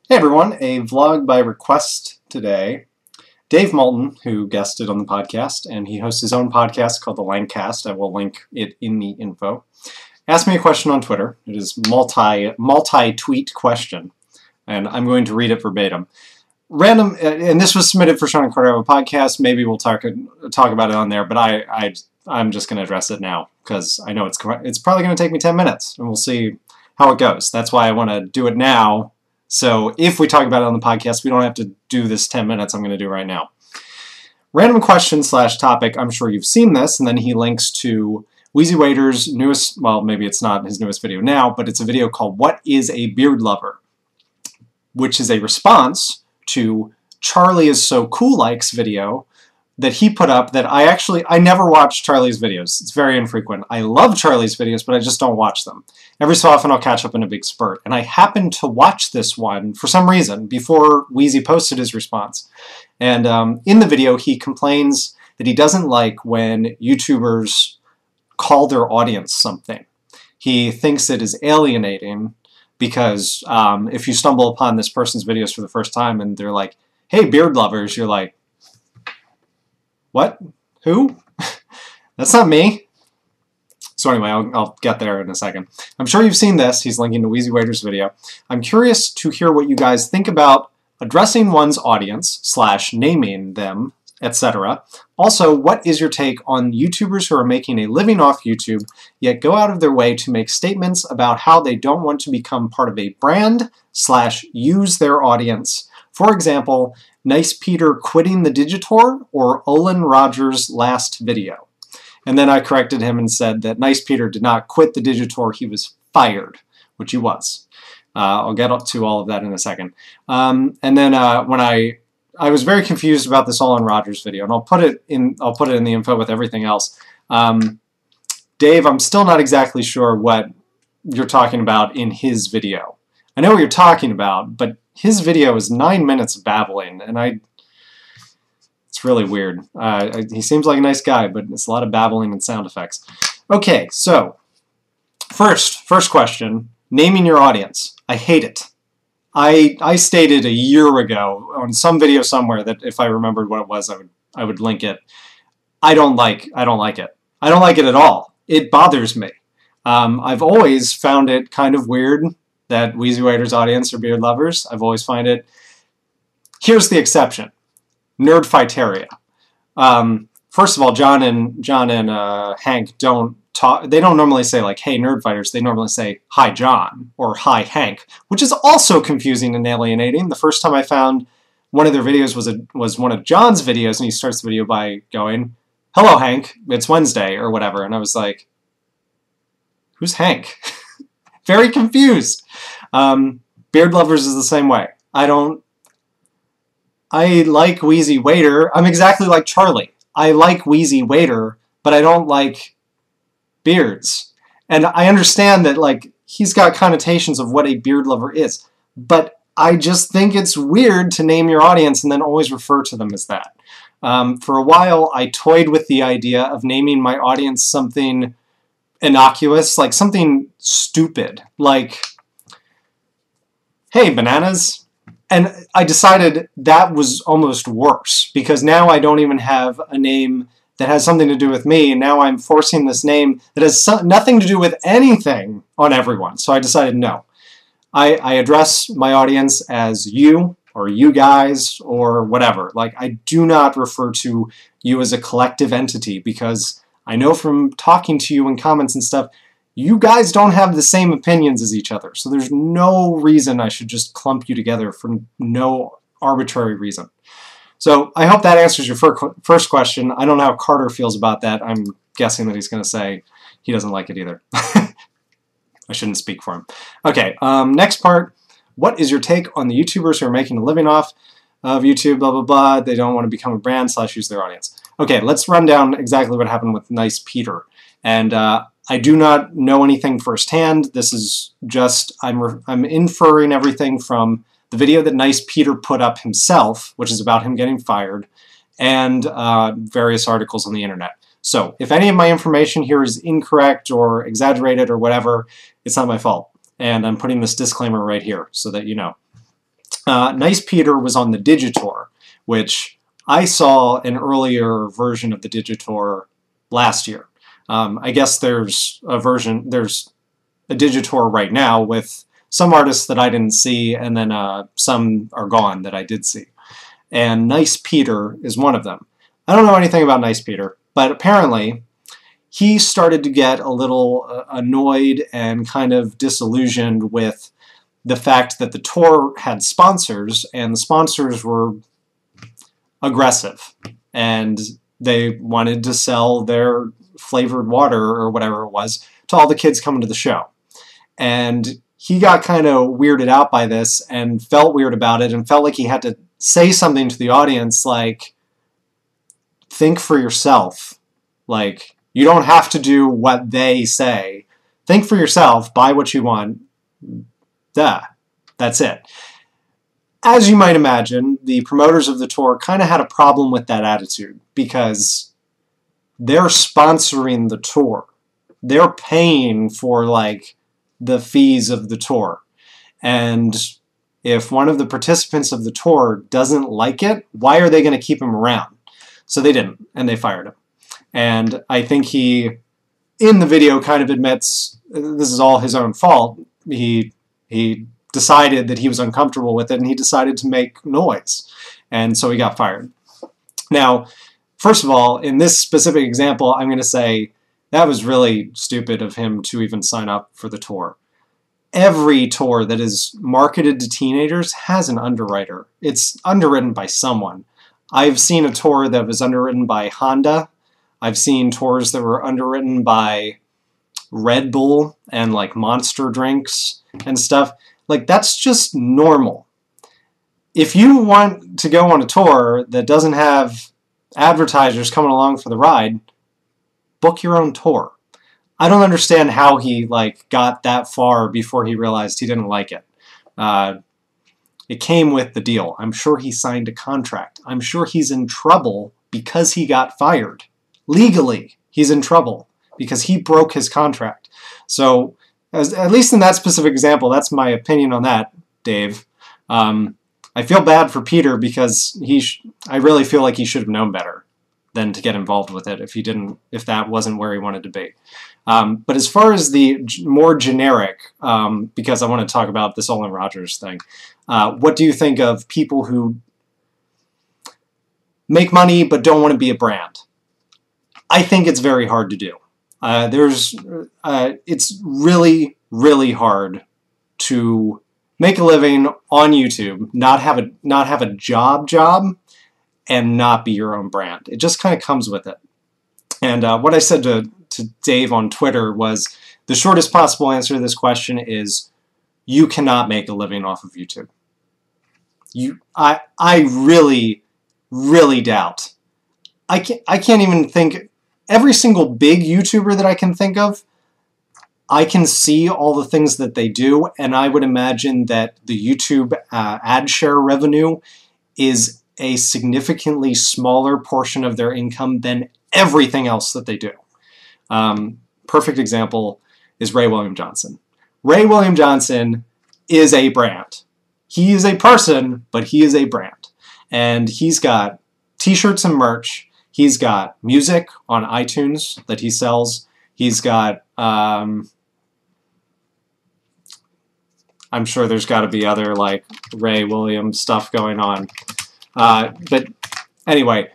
Hey everyone, a vlog by request today. Dave Moulton, who guested on the podcast, and he hosts his own podcast called The Langcast. I will link it in the info. Asked me a question on Twitter. It is multi-tweet question, and I'm going to read it verbatim. Random, and this was submitted for Sean and Carter of a podcast. Maybe we'll talk about it on there, but I'm just going to address it now because I know it's probably going to take me 10 minutes, and we'll see how it goes. That's why I want to do it now. So if we talk about it on the podcast, we don't have to do this 10 minutes I'm going to do right now. Random question / topic, I'm sure you've seen this, and then he links to Wheezy Waiter's newest, well, maybe it's not his newest video now, but it's a video called What is a Beard Lover? Which is a response to Charlie is So Cool Like's video that he put up that I never watch Charlie's videos. It's very infrequent. I love Charlie's videos, but I just don't watch them. Every so often I'll catch up in a big spurt. And I happened to watch this one for some reason before Wheezy posted his response. And in the video he complains that he doesn't like when YouTubers call their audience something. He thinks it is alienating because if you stumble upon this person's videos for the first time and they're like, hey, beard lovers, you're like, what? Who? That's not me. So anyway, I'll get there in a second. I'm sure you've seen this. He's linking to Wheezy Waiter's video. I'm curious to hear what you guys think about addressing one's audience / naming them, etc. Also, what is your take on YouTubers who are making a living off YouTube, yet go out of their way to make statements about how they don't want to become part of a brand / use their audience? For example, Nice Peter quitting the Digitor or Olin Rogers' last video. And then I corrected him and said that Nice Peter did not quit the Digitor, he was fired, which he was. I'll get up to all of that in a second. And then when I was very confused about this Olin Rogers video, and I'll put it in the info with everything else. Dave, I'm still not exactly sure what you're talking about in his video. I know what you're talking about, but his video is 9 minutes of babbling, and it's really weird. He seems like a nice guy, but it's a lot of babbling and sound effects. Okay, so first question, naming your audience. I hate it. I stated a year ago on some video somewhere that if I remembered what it was, I would link it. I don't like it. I don't like it at all. It bothers me. I've always found it kind of weird that Wheezy Waiter's audience are beard lovers. I've always find it. Here's the exception. Nerdfighteria. First of all, John and Hank don't talk. They don't normally say like, "Hey, Nerdfighters." They normally say, "Hi, John," or "Hi, Hank," which is also confusing and alienating. The first time I found one of their videos was one of John's videos, and he starts the video by going, "Hello, Hank. It's Wednesday," or whatever, and I was like, "Who's Hank?" Very confused. Beard lovers is the same way. I like Wheezy Waiter. I'm exactly like Charlie. I like Wheezy Waiter, but I don't like beards. And I understand that like he's got connotations of what a beard lover is, but I just think it's weird to name your audience and then always refer to them as that. For a while, I toyed with the idea of naming my audience something innocuous, like something stupid, like, hey, bananas. And I decided that was almost worse, because now I don't even have a name that has something to do with me, and now I'm forcing this name that has nothing to do with anything on everyone. So I decided no. I address my audience as you, or you guys, or whatever. Like, I do not refer to you as a collective entity, because I know from talking to you in comments and stuff, you guys don't have the same opinions as each other. So there's no reason I should just clump you together for no arbitrary reason. So I hope that answers your first question. I don't know how Carter feels about that. I'm guessing that he's going to say he doesn't like it either. I shouldn't speak for him. Okay, next part. What is your take on the YouTubers who are making a living off of YouTube, blah, blah, blah. They don't want to become a brand / use their audience. Okay, let's run down exactly what happened with Nice Peter. And I do not know anything firsthand. This is just, I'm inferring everything from the video that Nice Peter put up himself, which is about him getting fired, and various articles on the internet. So if any of my information here is incorrect or exaggerated or whatever, it's not my fault. And I'm putting this disclaimer right here so that you know. Nice Peter was on the Digitor, which I saw an earlier version of the Digitor last year. I guess there's a Digitor right now with some artists that I didn't see, and then some are gone that I did see. And Nice Peter is one of them. I don't know anything about Nice Peter, but apparently he started to get a little annoyed and kind of disillusioned with the fact that the tour had sponsors, and the sponsors were aggressive, and they wanted to sell their flavored water or whatever it was to all the kids coming to the show. And he got kind of weirded out by this and felt weird about it and felt like he had to say something to the audience like, think for yourself. Like, you don't have to do what they say. Think for yourself, buy what you want. Duh. That's it. As you might imagine, the promoters of the tour kind of had a problem with that attitude because they're sponsoring the tour. They're paying for, like, the fees of the tour. And if one of the participants of the tour doesn't like it, why are they going to keep him around? So they didn't, and they fired him. And I think he, in the video, kind of admits this is all his own fault. He decided that he was uncomfortable with it, and he decided to make noise. And so he got fired. Now, first of all, in this specific example, I'm going to say that was really stupid of him to even sign up for the tour. Every tour that is marketed to teenagers has an underwriter. It's underwritten by someone. I've seen a tour that was underwritten by Honda. I've seen tours that were underwritten by Red Bull and like Monster drinks and stuff. Like, that's just normal. If you want to go on a tour that doesn't have advertisers coming along for the ride, book your own tour. I don't understand how he like got that far before he realized he didn't like it. It came with the deal. I'm sure he signed a contract. I'm sure he's in trouble because he got fired. Legally, he's in trouble because he broke his contract. So, at least in that specific example, that's my opinion on that, Dave. I feel bad for Peter because I really feel like he should have known better than to get involved with it if that wasn't where he wanted to be. But as far as the more generic, because I want to talk about this Olin Rogers thing, what do you think of people who make money but don't want to be a brand? I think it's very hard to do. It's really, really hard to make a living on YouTube, not have a job, and not be your own brand. It just kind of comes with it. And what I said to Dave on Twitter was the shortest possible answer to this question is you cannot make a living off of YouTube. I really, really doubt. I can't even think. Every single big YouTuber that I can think of, I can see all the things that they do, and I would imagine that the YouTube ad share revenue is a significantly smaller portion of their income than everything else that they do. Perfect example is Ray William Johnson. Ray William Johnson is a brand. He is a person, but he is a brand. And he's got t-shirts and merch. He's got music on iTunes that he sells. He's got, I'm sure there's got to be other like Ray Williams stuff going on. But anyway,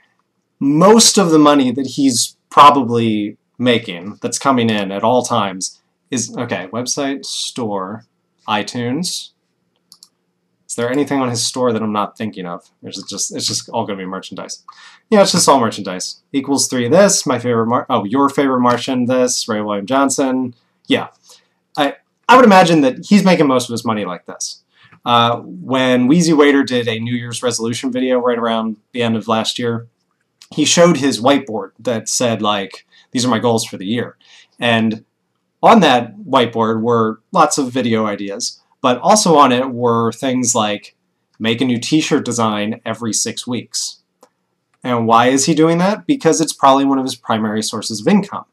most of the money that he's probably making that's coming in at all times is, okay, website, store, iTunes. Is there anything on his store that I'm not thinking of? It's just all going to be merchandise. Yeah, it's just all merchandise. Equals 3 this, my favorite your favorite Martian this, Ray William Johnson. Yeah. I would imagine that he's making most of his money like this. When Wheezy Waiter did a New Year's resolution video right around the end of last year, he showed his whiteboard that said, like, these are my goals for the year. And on that whiteboard were lots of video ideas, but also on it were things like make a new t-shirt design every 6 weeks. And why is he doing that? Because it's probably one of his primary sources of income.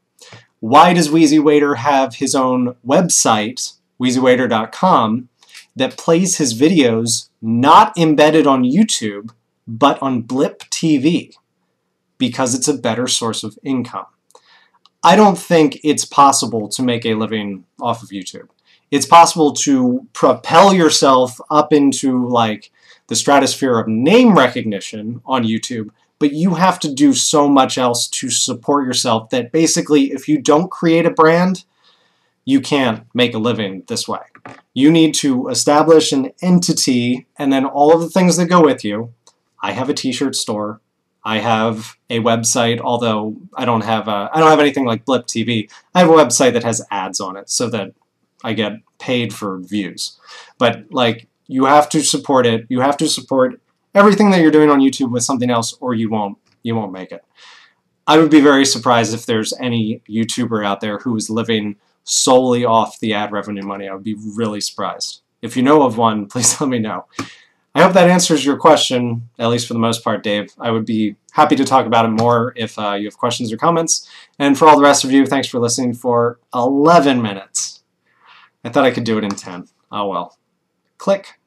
Why does Wheezy Waiter have his own website, wheezywaiter.com, that plays his videos not embedded on YouTube, but on Blip TV, because it's a better source of income. I don't think it's possible to make a living off of YouTube. It's possible to propel yourself up into like the stratosphere of name recognition on YouTube, but you have to do so much else to support yourself that basically if you don't create a brand, you can't make a living this way. You need to establish an entity and then all of the things that go with you. I have a t-shirt store. I have a website, although I don't have anything like Blip TV. I have a website that has ads on it so that I get paid for views. But like, you have to support it. You have to support everything that you're doing on YouTube with something else, or you won't make it. I would be very surprised if there's any YouTuber out there who is living solely off the ad revenue money. I would be really surprised. If you know of one, please let me know. I hope that answers your question, at least for the most part, Dave. I would be happy to talk about it more if you have questions or comments. And for all the rest of you, thanks for listening for 11 minutes. I thought I could do it in 10. Oh well. Click.